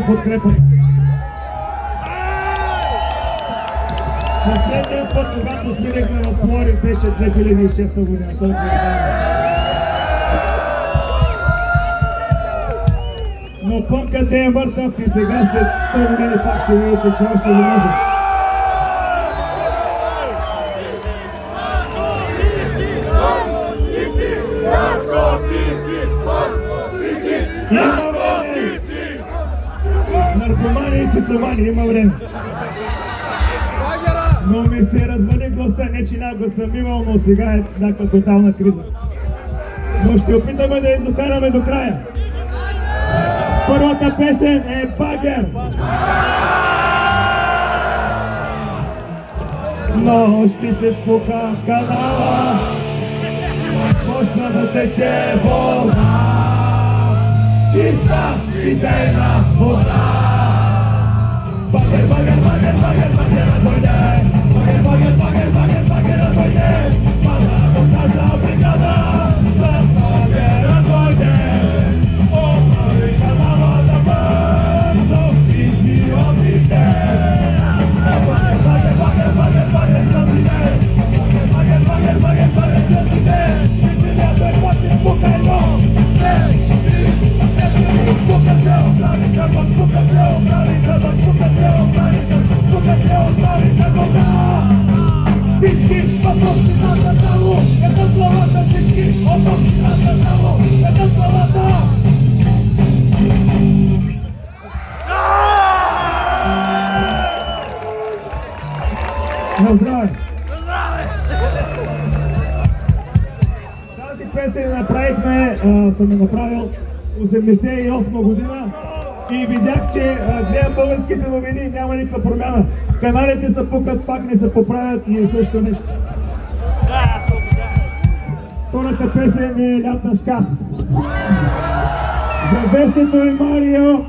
вашата подкрепа. Последният път, когато свирихме в Пловдив, беше 2006 година. Толкова отдавна. Но пънкът не е мъртъв и сега след 100 години пак ще видите, че още не може. Има време! Наркомани и цицомани, има време. Но ми се развали гласа, не че някога съм имал, но сега е някаква тотална криза. Но ще опитаме да издокараме до края. Първата песен е Багер. Нощи се спука канала, почна да тече вода, чиста питейна вода. Багер, багер, багер, багер, багер, дойде. Багер, багер, багер, багер, багер, дойде. Пада до тази бригада, за багера дойде. Обрави каналата бързо и си отиде. Багер, багер, багер, багер, багер, зъбиде. Багер, багер, багер, багер, зъбиде. Витилято е пак си спокойно. Всички в общината тяло, една славата, всички от общината тяло, една славата. На здраве! Тази песен направихме, съм я направил 1988 година и видях, че гледам българските новини, няма никаква промяна. Каналите се пукат, пак не се поправят и също нещо. Втората песен е Лятна ска. За Весето и Марио.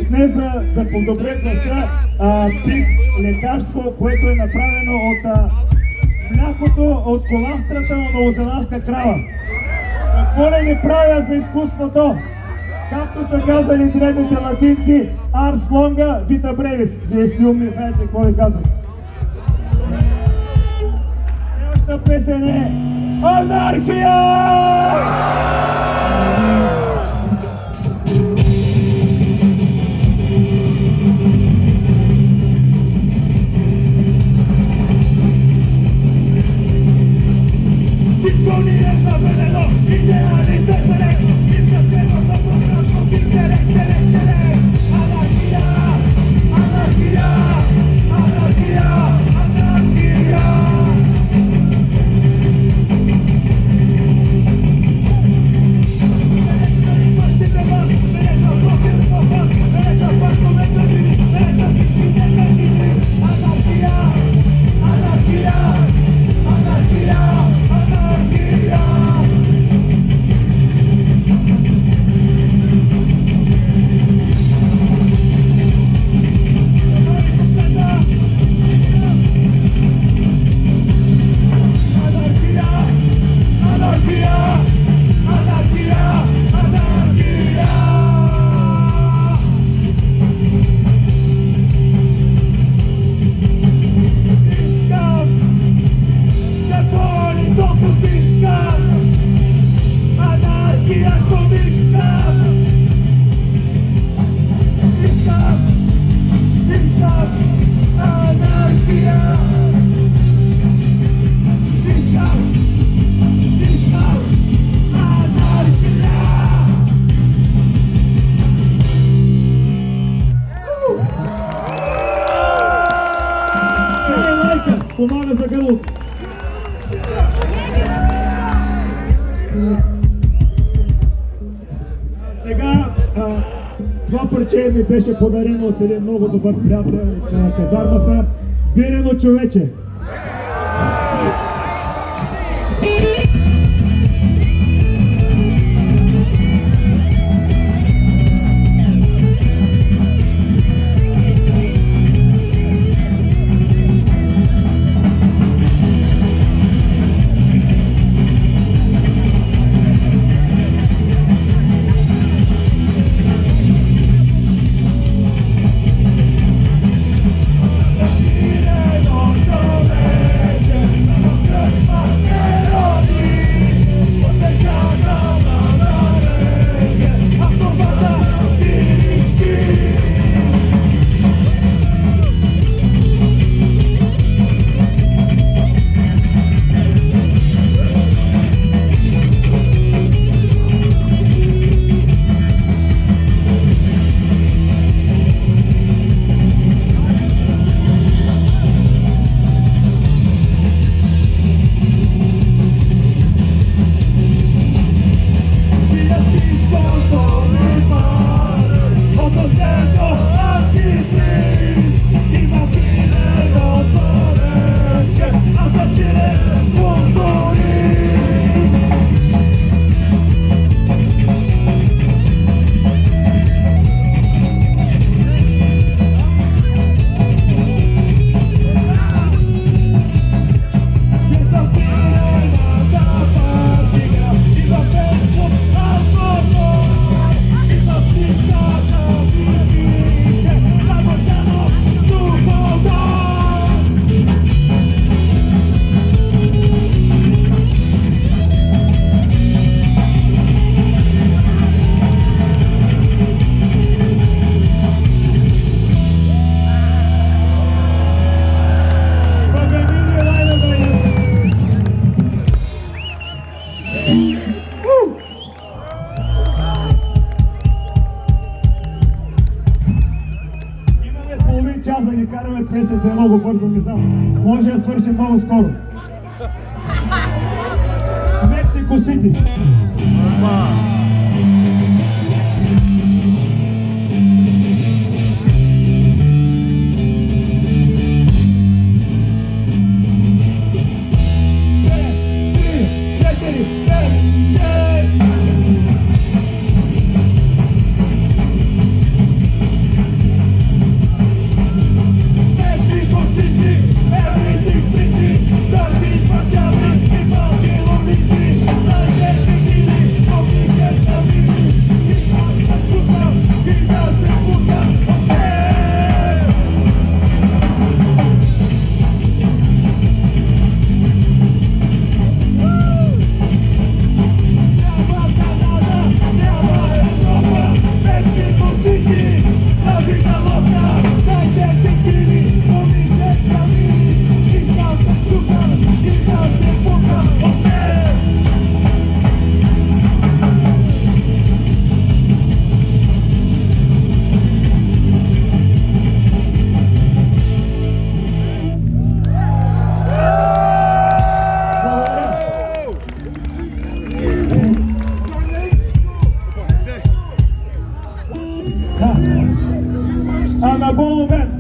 Днес да подобря гласа пих лекарство, което е направено от млякото от коластрата на новозеландска крава. Какво ли не правя за изкуството? Както са казали древните латинци, Ars longa vita brevis. Вие сте умни, знаете какво ви казвам. Следващата песен е Анархия! Anarchia! Ръка, помага за гърлото. Сега това парче ми беше подарено от един много добър приятел от казармата. Бирено човече. Часа ги караме песните много бързо, не знам. Може да свършим много скоро. Мексико Сити. Анабол мен!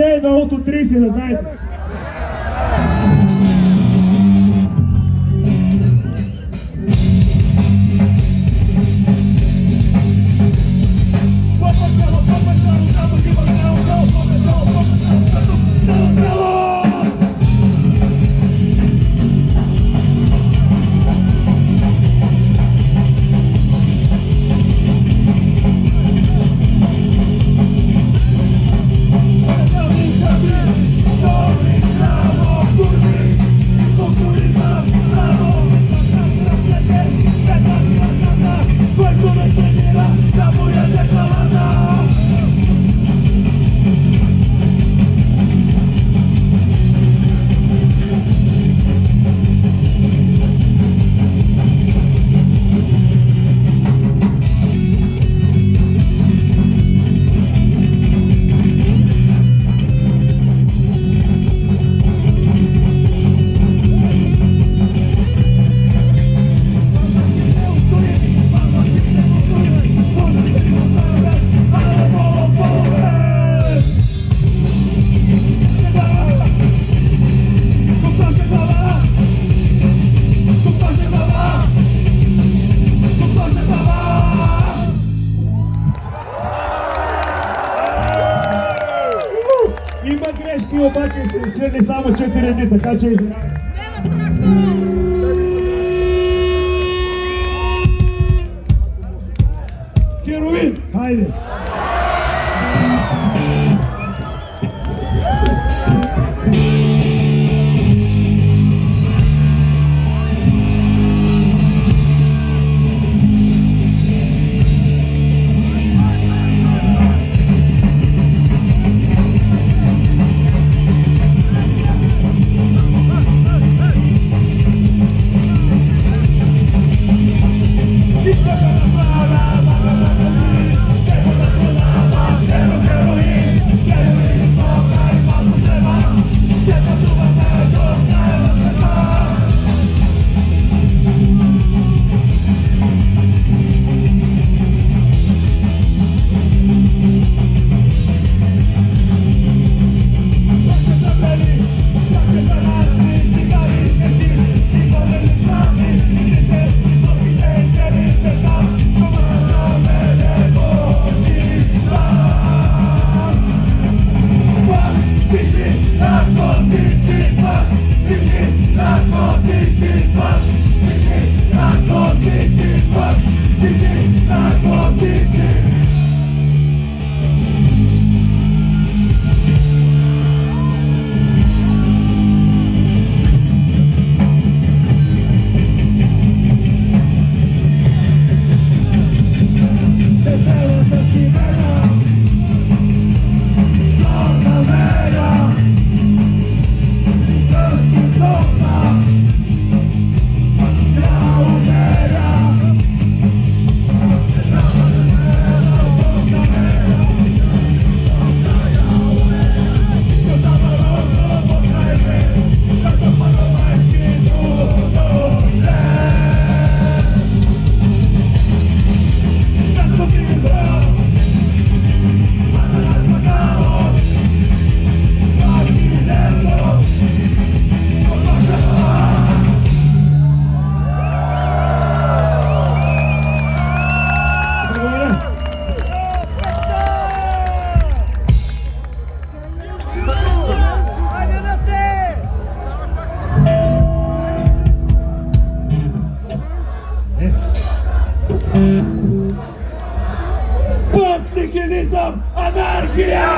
Едно от 30, да знаете. Dormi, обаче се свирили само 4 дни, така че извинявай. Хероин! Хайде! Нихилизъм, анархия!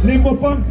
Лимбо панк!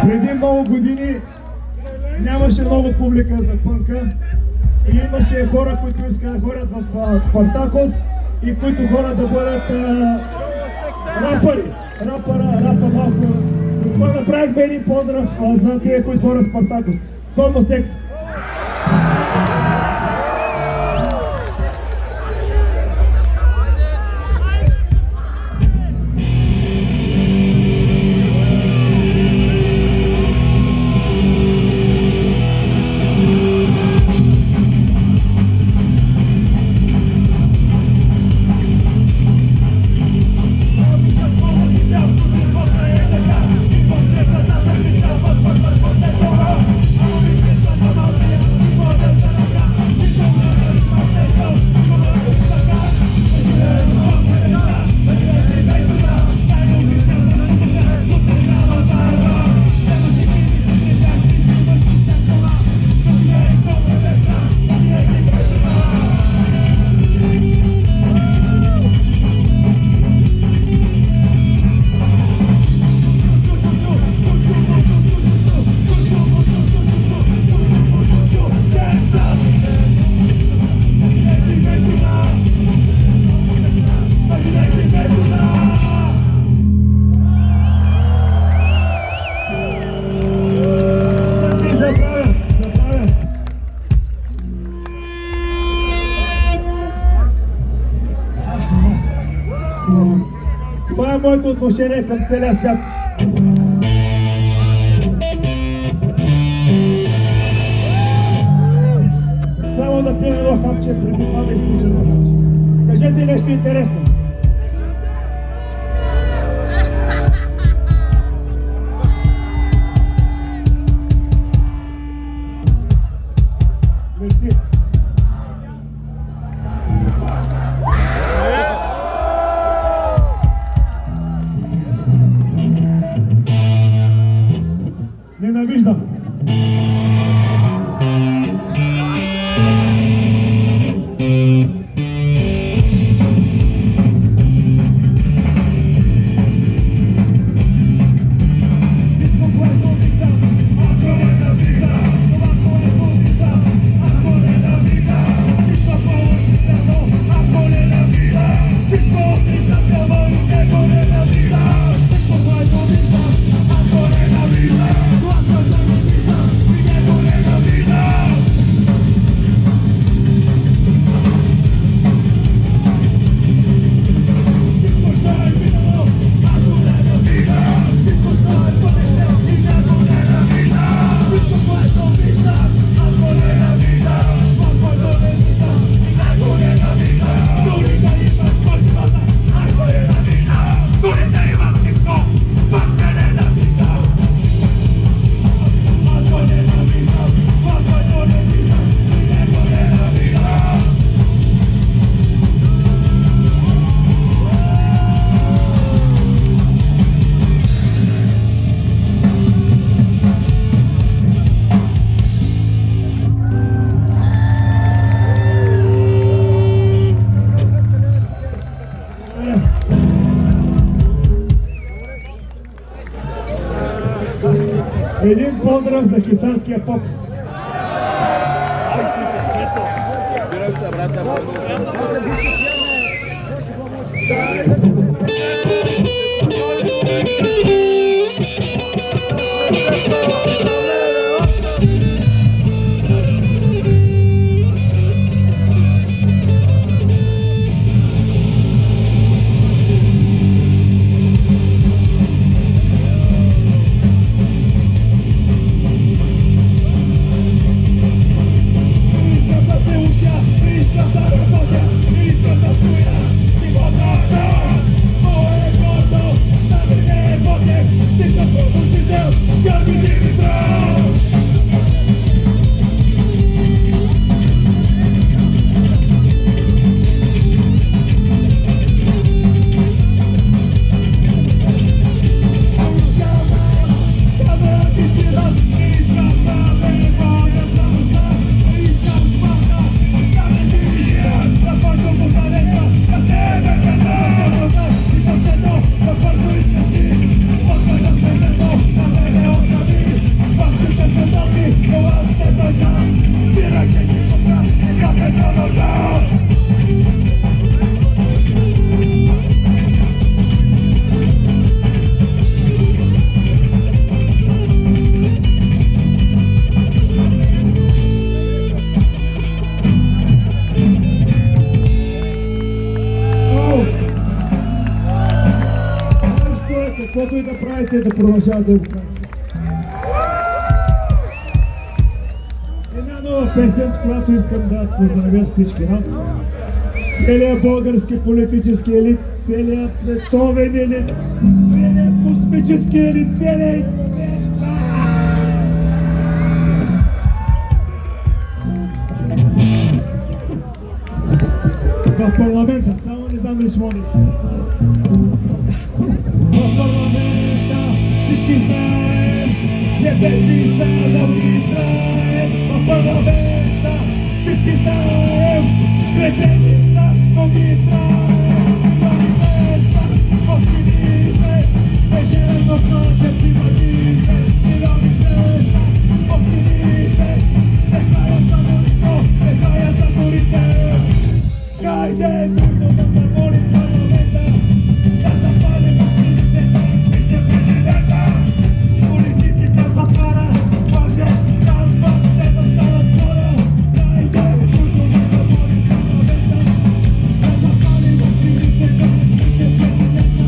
Преди много години нямаше много публика за пънка и имаше хора, които искаха да ходят в Спартакос и които хора да бъдат рапъри. Рапа малко. Затова направихме един поздрав за тия, които ходят в Спартакос. Хомосекс! Това е моето отношение към целия свят. Само да пия едно хапче, преди това да изключа едно хапче. Кажете нещо интересно. Мерси. Ненавиждам. Един поздрав за хисарския поп. Каквото и да правите, да продължавате да го правите. Една нова песен, с която искам да поздравя всички нас. Целият български политически елит, целият световен елит, целият космически елит, целият... В парламента, само не знам ли ще може. В парламента всички знаем, че вече да ги знаем. В парламента всички знаем, кретени са, но ги знаем. В общините, ежедневно платят си мъжите. Милионите, в общините, не знаят за горито, не знаят за горите. Хайде, дружно да замолим парламента, да запалим общините, да вижте президента. Политиците в пара, може там въобще да станат хора. Хайде, дружно да замолим парламента, да запалим общините, да вижте президента.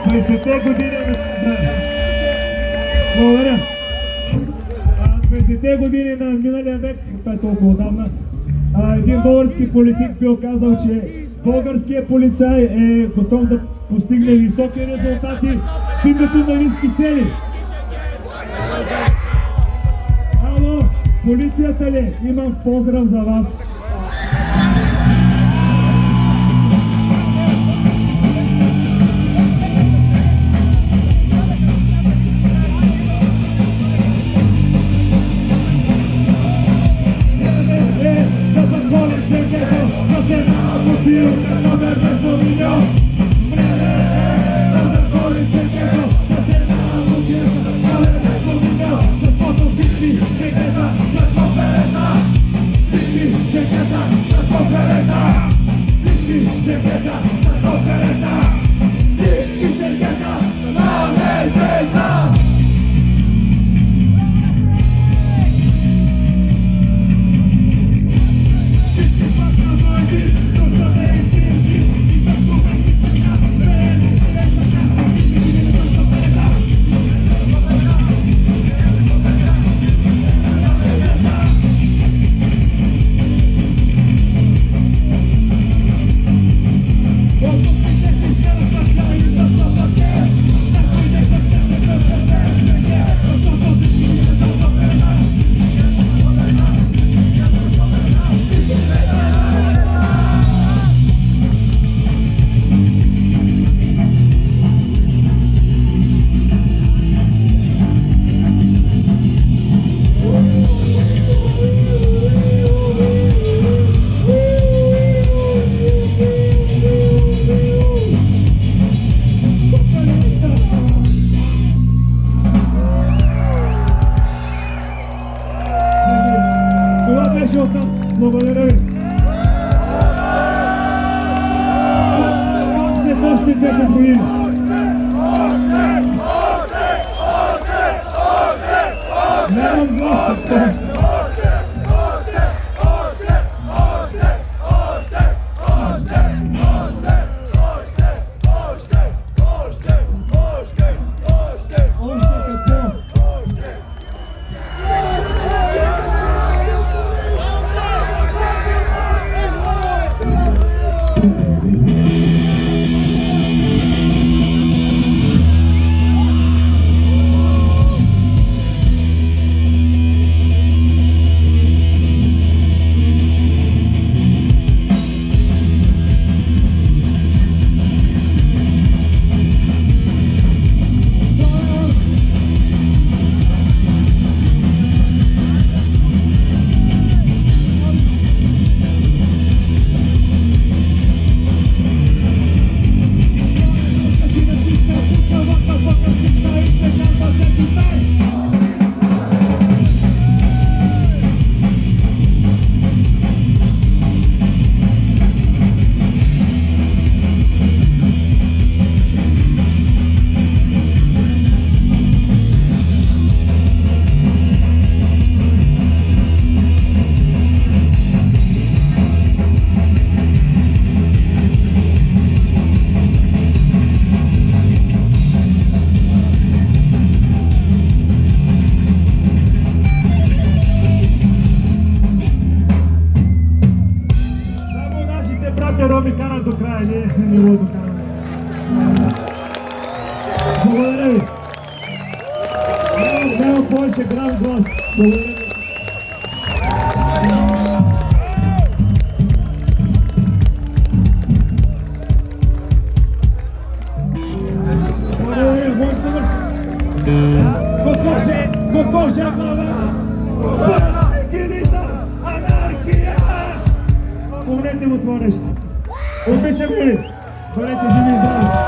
20-те години... Благодаря. 20-те години на миналия век, това е толкова отдавна, един български политик бил казал, че българският полицай е готов да постигне високи резултати в името на ниски цели. Ало, полицията ли? Имам поздрав за вас. Благодаря ви. След още 10 години. Нямам глас. Роби кара до края, не го докараме. Благодаря ви. Няма повече грам глас. Благодаря ви. Благодаря, може да върши. Кокоша глава! Нигилизъм! Анархия! Помнете му това нещо. Обичам ви! Бъдете живи и здрави!